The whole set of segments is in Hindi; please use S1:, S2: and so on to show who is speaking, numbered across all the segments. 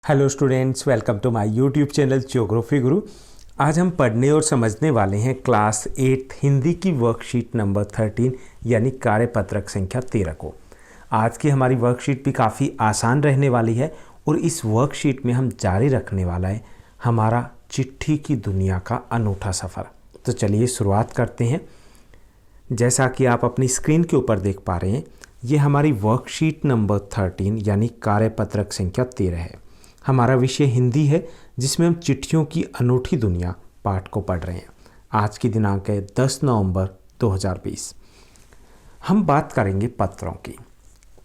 S1: Hello students, welcome to my YouTube channel Geography Guru. आज हम पढ़ने और समझने वाले हैं क्लास 8 हिंदी की वर्कशीट नंबर 13 यानी कार्यपत्रक संख्या 13 को। आज की हमारी वर्कशीट भी काफ़ी आसान रहने वाली है और इस वर्कशीट में हम जारी रखने वाला है हमारा चिट्ठी की दुनिया का अनूठा सफ़र। तो चलिए शुरुआत करते हैं। जैसा कि आप अपनी स्क्रीन के ऊपर देख पा रहे हैं, ये हमारी वर्कशीट नंबर 13 यानी कार्यपत्रक संख्या 13 है। हमारा विषय हिंदी है जिसमें हम चिट्ठियों की अनूठी दुनिया पाठ को पढ़ रहे हैं। आज की दिनांक है 10 नवंबर 2020। हम बात करेंगे पत्रों की।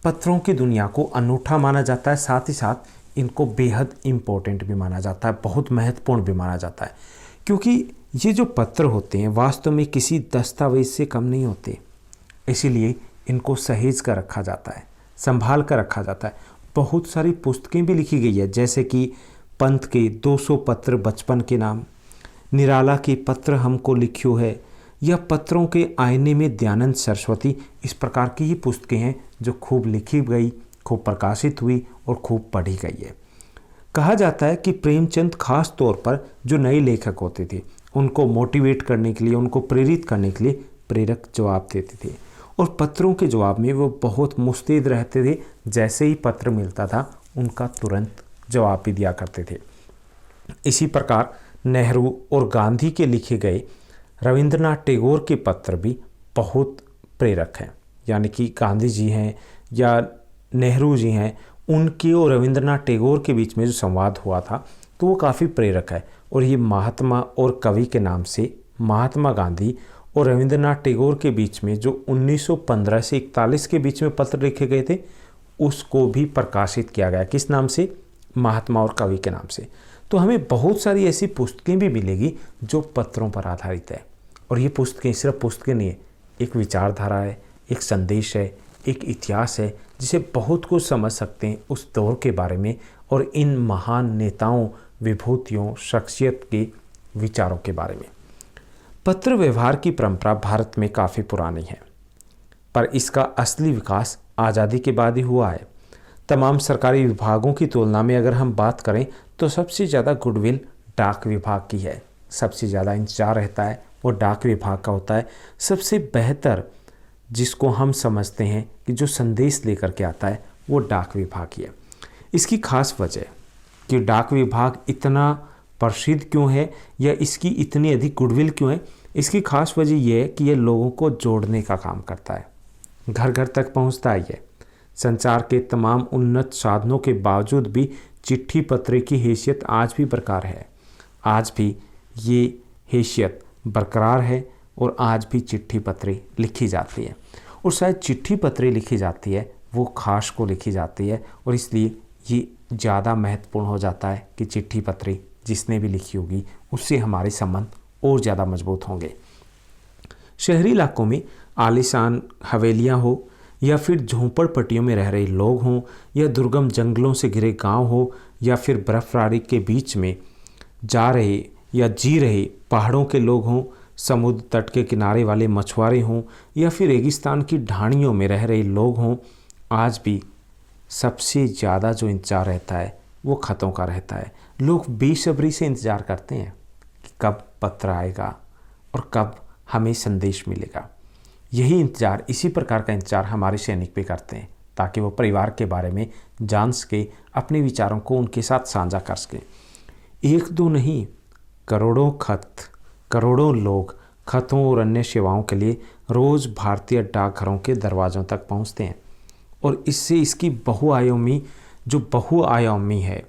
S1: पत्रों की दुनिया को अनूठा माना जाता है, साथ ही साथ इनको बेहद इम्पोर्टेंट भी माना जाता है, बहुत महत्वपूर्ण भी माना जाता है, क्योंकि ये जो पत्र होते हैं वास्तव में किसी दस्तावेज से कम नहीं होते। इसीलिए इनको सहेज कर रखा जाता है, संभाल कर रखा जाता है। बहुत सारी पुस्तकें भी लिखी गई है, जैसे कि पंत के 200 पत्र बचपन के नाम, निराला के पत्र हमको लिखियो है, या पत्रों के आईने में दयानंद सरस्वती। इस प्रकार की ही पुस्तकें हैं जो खूब लिखी गई, खूब प्रकाशित हुई और खूब पढ़ी गई है। कहा जाता है कि प्रेमचंद खास तौर पर जो नए लेखक होते थे उनको मोटिवेट करने के लिए, उनको प्रेरित करने के लिए प्रेरक जवाब देते थे, और पत्रों के जवाब में वो बहुत मुस्तैद रहते थे। जैसे ही पत्र मिलता था उनका तुरंत जवाब भी दिया करते थे। इसी प्रकार नेहरू और गांधी के लिखे गए रविंद्रनाथ टैगोर के पत्र भी बहुत प्रेरक हैं। यानी कि गांधी जी हैं या नेहरू जी हैं, उनके और रविंद्रनाथ टैगोर के बीच में जो संवाद हुआ था तो वो काफ़ी प्रेरक है। और ये महात्मा और कवि के नाम से महात्मा गांधी और रविंद्रनाथ टैगोर के बीच में जो 1915 से 41 के बीच में पत्र लिखे गए थे उसको भी प्रकाशित किया गया। किस नाम से? महात्मा और कवि के नाम से। तो हमें बहुत सारी ऐसी पुस्तकें भी मिलेगी जो पत्रों पर आधारित है। और ये पुस्तकें सिर्फ पुस्तकें नहीं है, एक विचारधारा है, एक संदेश है, एक इतिहास है, जिसे बहुत कुछ समझ सकते हैं उस दौर के बारे में और इन महान नेताओं, विभूतियों, शख्सियत के विचारों के बारे में। पत्र व्यवहार की परंपरा भारत में काफ़ी पुरानी है, पर इसका असली विकास आज़ादी के बाद ही हुआ है। तमाम सरकारी विभागों की तुलना में अगर हम बात करें तो सबसे ज़्यादा गुडविल डाक विभाग की है। सबसे ज़्यादा इंतजार रहता है वो डाक विभाग का होता है। सबसे बेहतर जिसको हम समझते हैं कि जो संदेश लेकर के आता है वो डाक विभाग ही है। इसकी खास वजह कि डाक विभाग इतना प्रसिद्ध क्यों है या इसकी इतनी अधिक गुडविल क्यों है, इसकी खास वजह यह है कि यह लोगों को जोड़ने का काम करता है, घर घर तक पहुंचता है। ये संचार के तमाम उन्नत साधनों के बावजूद भी चिट्ठी पत्र की हैसियत आज भी बरकरार है। आज भी ये हैसियत बरकरार है और आज भी चिट्ठी पत्र लिखी जाती है। और शायद चिट्ठी पत्र लिखी जाती है वो खास को लिखी जाती है, और इसलिए ये ज़्यादा महत्वपूर्ण हो जाता है कि चिट्ठी पत्र जिसने भी लिखी होगी उससे हमारे संबंध और ज़्यादा मजबूत होंगे। शहरी इलाकों में आलीशान हवेलियाँ हो या फिर झोंपड़पट्टियों में रह रहे लोग हों या दुर्गम जंगलों से घिरे गांव हो या फिर बर्फबारी के बीच में जा रहे या जी रहे पहाड़ों के लोग हों, समुद्र तट के किनारे वाले मछुआरे हों या फिर रेगिस्तान की ढाणियों में रह रहे लोग हों, आज भी सबसे ज़्यादा जो इंतजार रहता है वो ख़तों का रहता है। लोग बेसब्री से इंतज़ार करते हैं कि कब पत्र आएगा और कब हमें संदेश मिलेगा। यही इंतज़ार, इसी प्रकार का इंतज़ार हमारे सैनिक भी करते हैं ताकि वो परिवार के बारे में जान सके, अपने विचारों को उनके साथ साझा कर सके। एक दो नहीं, करोड़ों खत, करोड़ों लोग खतों और अन्य सेवाओं के लिए रोज़ भारतीय डाकघरों के दरवाज़ों तक पहुंचते हैं। और इससे इसकी बहुआयामी है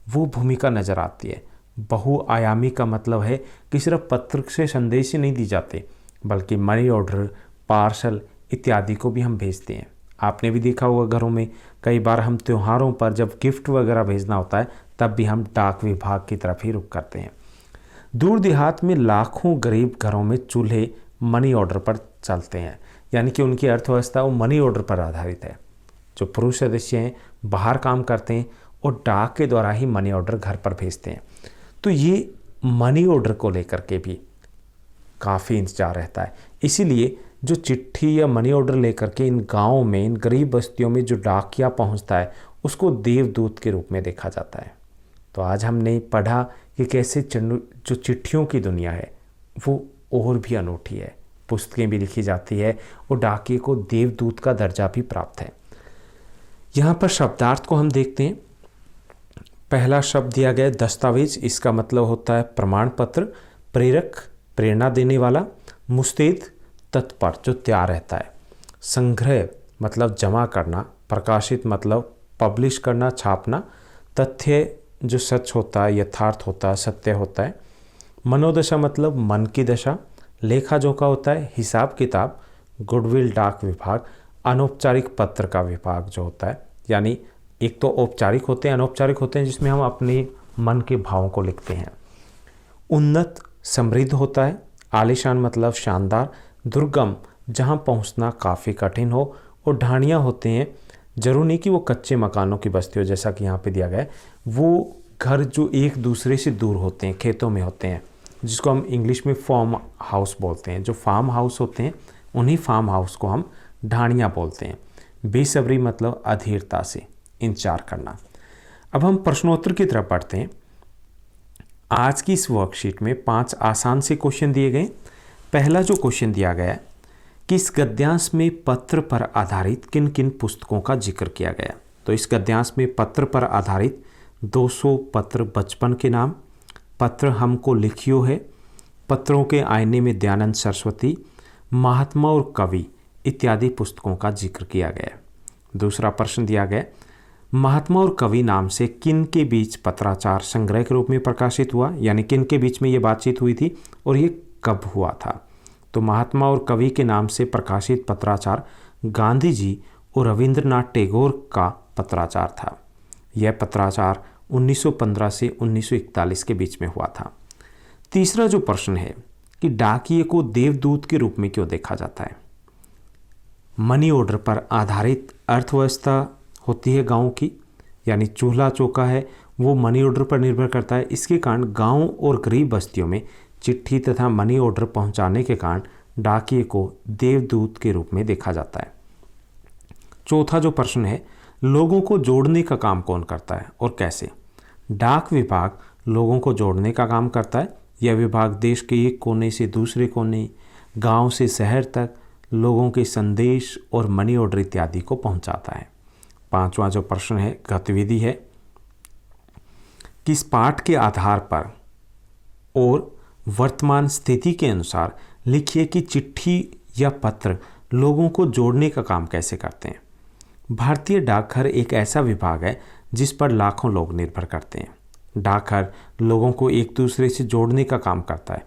S1: वो भूमिका नज़र आती है। बहुआयामी का मतलब है कि सिर्फ पत्र से संदेश ही नहीं दी जाते, बल्कि मनी ऑर्डर, पार्सल इत्यादि को भी हम भेजते हैं। आपने भी देखा होगा घरों में कई बार हम त्योहारों पर जब गिफ्ट वगैरह भेजना होता है तब भी हम डाक विभाग की तरफ ही रुख करते हैं। दूर देहात में लाखों गरीब घरों में चूल्हे मनी ऑर्डर पर चलते हैं, यानी कि उनकी अर्थव्यवस्था वो मनी ऑर्डर पर आधारित है। जो पुरुष सदस्य हैं बाहर काम करते हैं और डाक के द्वारा ही मनी ऑर्डर घर पर भेजते हैं। तो ये मनी ऑर्डर को लेकर के भी काफ़ी इंतजार रहता है। इसीलिए जो चिट्ठी या मनी ऑर्डर लेकर के इन गाँवों में, इन गरीब बस्तियों में जो डाकिया पहुंचता है उसको देवदूत के रूप में देखा जाता है। तो आज हमने पढ़ा कि कैसे जो चिट्ठियों की दुनिया है वो और भी अनूठी है, पुस्तकें भी लिखी जाती है और डाकिये को देवदूत का दर्जा भी प्राप्त है। यहाँ पर शब्दार्थ को हम देखते हैं। पहला शब्द दिया गया दस्तावेज, इसका मतलब होता है प्रमाण पत्र, प्रेरक प्रेरणा देने वाला, मुस्तैद तत्पर जो तैयार रहता है, संग्रह मतलब जमा करना, प्रकाशित मतलब पब्लिश करना छापना, तथ्य जो सच होता है यथार्थ होता है सत्य होता है, मनोदशा मतलब मन की दशा, लेखा जोखा होता है हिसाब किताब, गुडविल डाक विभाग, अनौपचारिक पत्र का विभाग जो होता है, यानी एक तो औपचारिक होते हैं अनौपचारिक होते हैं जिसमें हम अपने मन के भावों को लिखते हैं, उन्नत समृद्ध होता है, आलीशान मतलब शानदार, दुर्गम जहां पहुंचना काफ़ी कठिन हो, और ढाणियाँ होते हैं, जरूर नहीं कि वो कच्चे मकानों की बस्ती हो जैसा कि यहाँ पे दिया गया है, वो घर जो एक दूसरे से दूर होते हैं, खेतों में होते हैं, जिसको हम इंग्लिश में फार्म हाउस बोलते हैं। जो फार्म हाउस होते हैं उन्हीं फार्म हाउस को हम ढाणियाँ बोलते हैं। बेसब्री मतलब अधीरता से इंतजार करना। अब हम प्रश्नोत्तर की तरफ बढ़ते हैं। आज की इस वर्कशीट में 5 आसान से क्वेश्चन दिए गए। पहला जो क्वेश्चन दिया गया है कि इस गद्यांश में पत्र पर आधारित किन किन पुस्तकों का जिक्र किया गया। तो इस गद्यांश में पत्र पर आधारित 200 पत्र बचपन के नाम, पत्र हमको लिखियो है, पत्रों के आईने में दयानंद सरस्वती, महात्मा और कवि इत्यादि पुस्तकों का जिक्र किया गया। दूसरा प्रश्न दिया गया महात्मा और कवि नाम से किन के बीच पत्राचार संग्रह के रूप में प्रकाशित हुआ, यानी किन के बीच में ये बातचीत हुई थी और ये कब हुआ था। तो महात्मा और कवि के नाम से प्रकाशित पत्राचार गांधी जी और रविंद्रनाथ टैगोर का पत्राचार था। यह पत्राचार 1915 से 1941 के बीच में हुआ था। तीसरा जो प्रश्न है कि डाकिये को देवदूत के रूप में क्यों देखा जाता है। मनी ऑर्डर पर आधारित अर्थव्यवस्था होती है गांव की, यानी चूल्हा चौका है वो मनी ऑर्डर पर निर्भर करता है। इसके कारण गांव और गरीब बस्तियों में चिट्ठी तथा मनी ऑर्डर पहुंचाने के कारण डाकिये को देवदूत के रूप में देखा जाता है। चौथा जो प्रश्न है लोगों को जोड़ने का काम कौन करता है और कैसे। डाक विभाग लोगों को जोड़ने का काम करता है। यह विभाग देश के एक कोने से दूसरे कोने, गांव से शहर तक लोगों के संदेश और मनी ऑर्डर इत्यादि को पहुंचाता है। पांचवा जो प्रश्न है गतिविधि है, किस पाठ के आधार पर और वर्तमान स्थिति के अनुसार लिखिए कि चिट्ठी या पत्र लोगों को जोड़ने का काम कैसे करते हैं। भारतीय डाकघर एक ऐसा विभाग है जिस पर लाखों लोग निर्भर करते हैं। डाकघर लोगों को एक दूसरे से जोड़ने का काम करता है।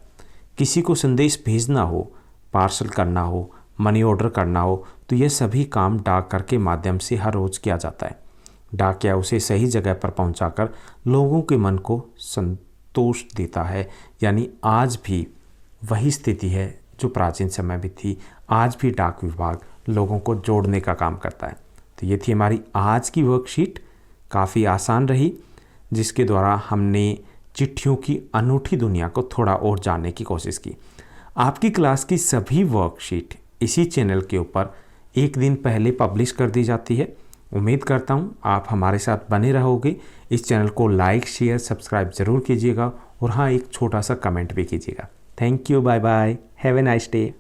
S1: किसी को संदेश भेजना हो, पार्सल करना हो, मनी ऑर्डर करना हो, तो यह सभी काम डाकघर के माध्यम से हर रोज किया जाता है। डाकिया उसे सही जगह पर पहुंचाकर लोगों के मन को संतोष देता है। यानी आज भी वही स्थिति है जो प्राचीन समय में थी। आज भी डाक विभाग लोगों को जोड़ने का काम करता है। तो ये थी हमारी आज की वर्कशीट, काफ़ी आसान रही, जिसके द्वारा हमने चिट्ठियों की अनूठी दुनिया को थोड़ा और जानने की कोशिश की। आपकी क्लास की सभी वर्कशीट इसी चैनल के ऊपर एक दिन पहले पब्लिश कर दी जाती है। उम्मीद करता हूँ आप हमारे साथ बने रहोगे। इस चैनल को लाइक शेयर सब्सक्राइब ज़रूर कीजिएगा और हाँ एक छोटा सा कमेंट भी कीजिएगा। Thank you, bye bye, have a nice day.